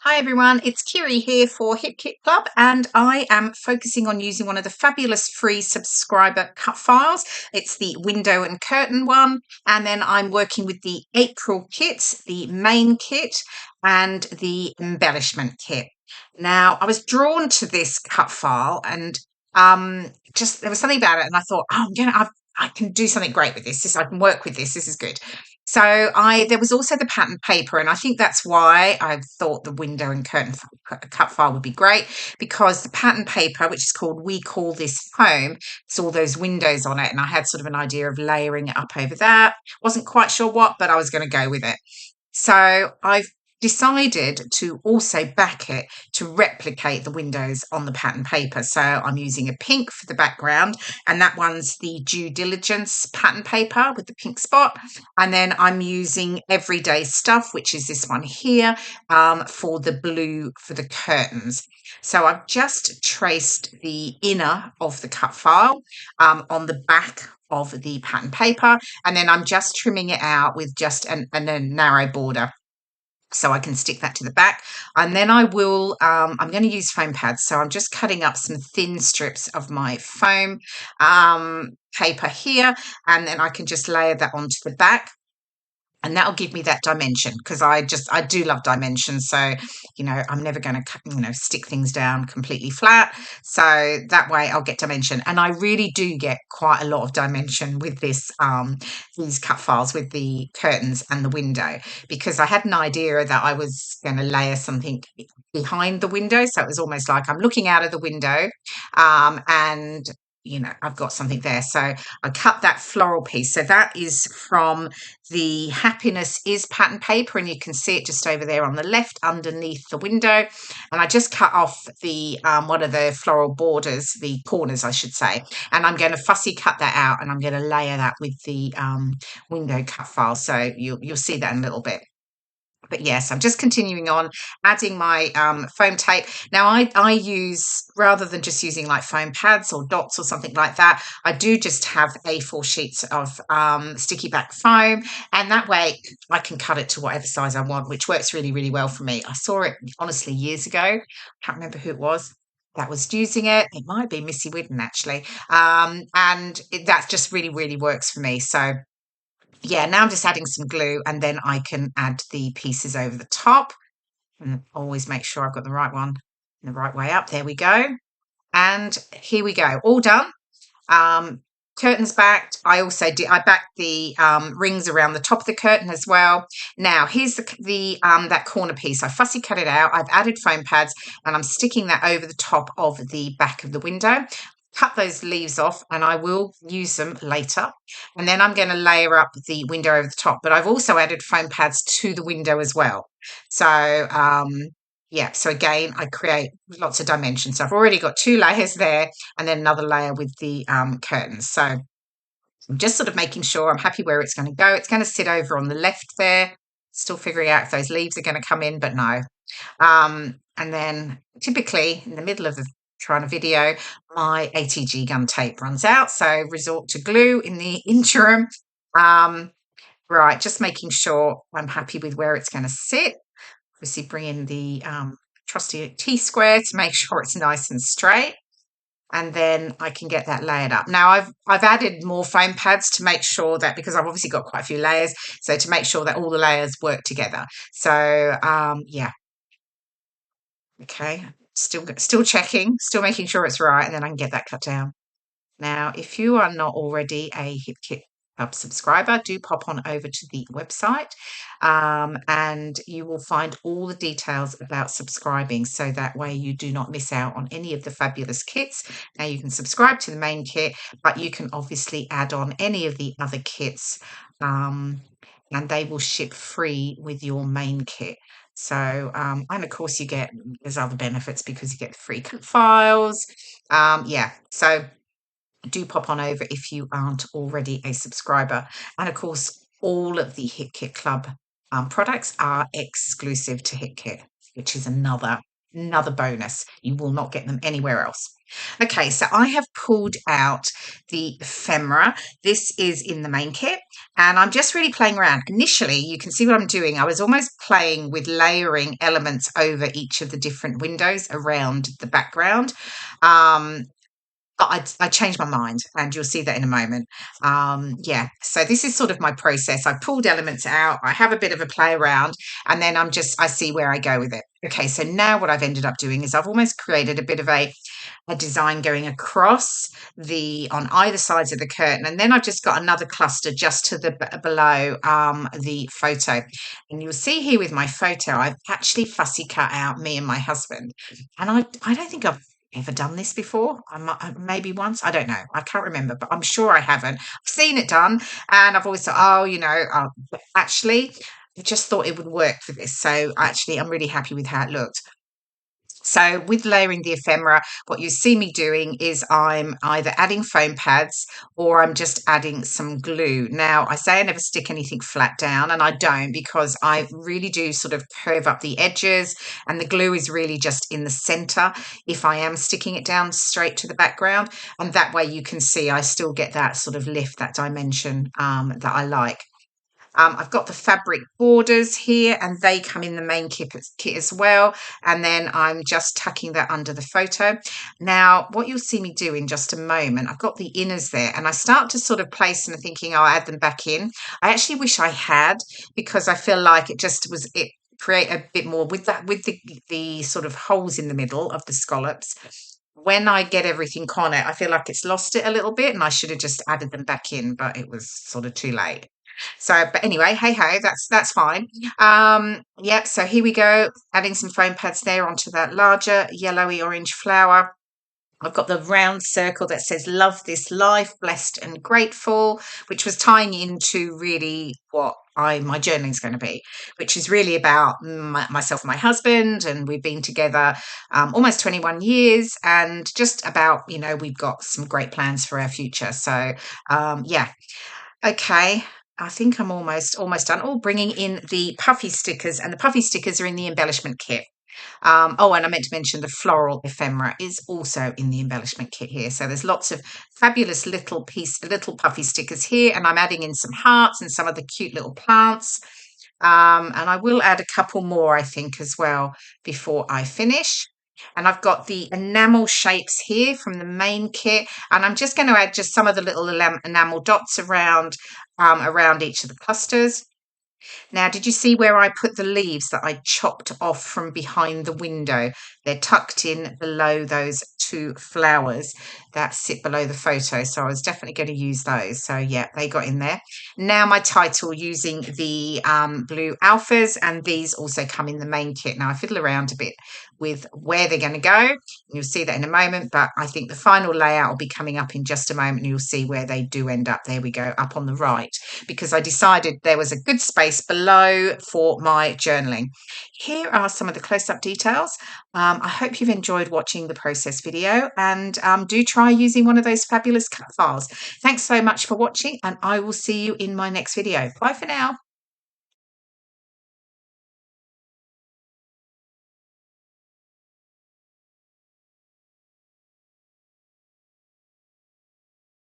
Hi everyone, it's KIREI here for Hip Kit Club, and I am focusing on using one of the fabulous free subscriber cut files. It's the window and curtain one, and then I'm working with the April kit, the main kit, and the embellishment kit. Now, I was drawn to this cut file, and just there was something about it, and I thought, I can do something great with this. I can work with this. This is good. So there was also the pattern paper, and I think that's why I thought the window and curtain cut file would be great, because the pattern paper, which is called We Call This Home, it's all those windows on it, and I had sort of an idea of layering it up over that. Wasn't quite sure what, but I was going to go with it. So I've decided to also back it to replicate the windows on the pattern paper. So I'm using a pink for the background, and that one's the Due Diligence pattern paper with the pink spot. And then I'm using Everyday Stuff, which is this one here, for the blue for the curtains. So I've just traced the inner of the cut file on the back of the pattern paper, and then I'm just trimming it out with just a narrow border so I can stick that to the back. And then I'm going to use foam pads, so I'm just cutting up some thin strips of my foam paper here, and then I can just layer that onto the back. And that'll give me that dimension, because I do love dimensions. So, I'm never going to, stick things down completely flat. So that way I'll get dimension. And I really do get quite a lot of dimension with this, these cut files with the curtains and the window, because I had an idea that I was going to layer something behind the window. So it was almost like I'm looking out of the window, and I've got something there. So I cut that floral piece. So that is from the Happiness Is pattern paper, and you can see it just over there on the left underneath the window. And I just cut off the one of the floral borders, the corners, I should say. And I'm going to fussy cut that out, and I'm going to layer that with the window cut file. So you'll see that in a little bit. But yes, I'm just continuing on adding my foam tape. Now I use, rather than just using like foam pads or dots or something like that, I do just have A4 sheets of sticky back foam, and that way I can cut it to whatever size I want, which works really, really well for me. I saw it honestly years ago. I can't remember who it was that was using it. It might be Missy Whidden actually. That just really, really works for me. So yeah, now I'm just adding some glue, and then I can add the pieces over the top, and always make sure I've got the right one the right way up. There we go. And here we go. All done. Curtains backed. I backed the rings around the top of the curtain as well. Now here's the that corner piece. I fussy cut it out. I've added foam pads, and I'm sticking that over the top of the back of the window. Cut those leaves off, and I will use them later. And then I'm going to layer up the window over the top, but I've also added foam pads to the window as well. So yeah, so again, I create lots of dimensions. So I've already got 2 layers there, and then another layer with the curtains. So I'm just sort of making sure I'm happy where it's going to go. It's going to sit over on the left there. Still figuring out if those leaves are going to come in, but no. And then typically in the middle of the trying a video, my ATG gun tape runs out, so resort to glue in the interim. Right, just making sure I'm happy with where it's going to sit. Obviously bring in the trusty T-square to make sure it's nice and straight, and then I can get that layered up. Now I've added more foam pads to make sure that, because I've obviously got quite a few layers, so to make sure that all the layers work together. So yeah, okay, still checking, still making sure it's right, and then I can get that cut down. Now, if you are not already a HipKit Club subscriber, do pop on over to the website, and you will find all the details about subscribing, so that way you do not miss out on any of the fabulous kits. Now you can subscribe to the main kit, but you can obviously add on any of the other kits, and they will ship free with your main kit. So, and of course there's other benefits, because you get the free cut files. Yeah, so do pop on over if you aren't already a subscriber. And of course, all of the HipKit Club products are exclusive to HipKit, which is another Another bonus. You will not get them anywhere else. Okay, so I have pulled out the ephemera. This is in the main kit, and I'm just really playing around. Initially, you can see what I'm doing. I was almost playing with layering elements over each of the different windows around the background. But I changed my mind, and you'll see that in a moment. Yeah, so this is sort of my process. I pulled elements out, I have a bit of a play around, and then I see where I go with it. Okay, so now what I've ended up doing is I've almost created a bit of a design going across on either sides of the curtain, and then I've just got another cluster just to the below the photo. And you'll see here with my photo, I've actually fussy cut out me and my husband, and I don't think I've ever done this before. Maybe once. I don't know. I can't remember, but I'm sure I haven't. I've seen it done, and I've always thought, oh, but actually, I just thought it would work for this. So actually, I'm really happy with how it looked. So with layering the ephemera, what you see me doing is I'm either adding foam pads or I'm just adding some glue. Now, I say I never stick anything flat down, and I don't, because I really do sort of curve up the edges, and the glue is really just in the center if I am sticking it down straight to the background. And that way you can see I still get that sort of lift, that dimension that I like. I've got the fabric borders here, and they come in the main kit as well. And then I'm just tucking that under the photo. Now, what you'll see me do in just a moment, I've got the inners there, and I start to sort of place them, thinking I'll add them back in. I actually wish I had, because I feel like it create a bit more with the sort of holes in the middle of the scallops. When I get everything on it, I feel like it's lost it a little bit, and I should have just added them back in, but it was sort of too late. So, but anyway, hey ho, that's fine. Yep. So here we go, adding some foam pads there onto that larger yellowy orange flower. I've got the round circle that says "Love this life, blessed and grateful," which was tying into really what my journaling is going to be, which is really about myself and my husband, and we've been together almost 21 years, and just about we've got some great plans for our future. So yeah. Okay, I think I'm almost done. Oh, bringing in the puffy stickers, and the puffy stickers are in the embellishment kit. Oh, and I meant to mention the floral ephemera is also in the embellishment kit here. So there's lots of fabulous little puffy stickers here, and I'm adding in some hearts and some of the cute little plants. And I will add a couple more, I think, as well before I finish. And I've got the enamel shapes here from the main kit, and I'm just going to add just some of the little enamel dots around each of the clusters. Now, did you see where I put the leaves that I chopped off from behind the window? They're tucked in below those two flowers that sit below the photo. So I was definitely going to use those. So yeah, they got in there. Now my title using the blue alphas, and these also come in the main kit. Now I fiddle around a bit with where they're going to go. You'll see that in a moment, but I think the final layout will be coming up in just a moment, and you'll see where they do end up. There we go, up on the right, because I decided there was a good space below for my journaling. Here are some of the close-up details. I hope you've enjoyed watching the process video, and do try using one of those fabulous cut files. Thanks so much for watching, and I will see you in my next video. Bye for now.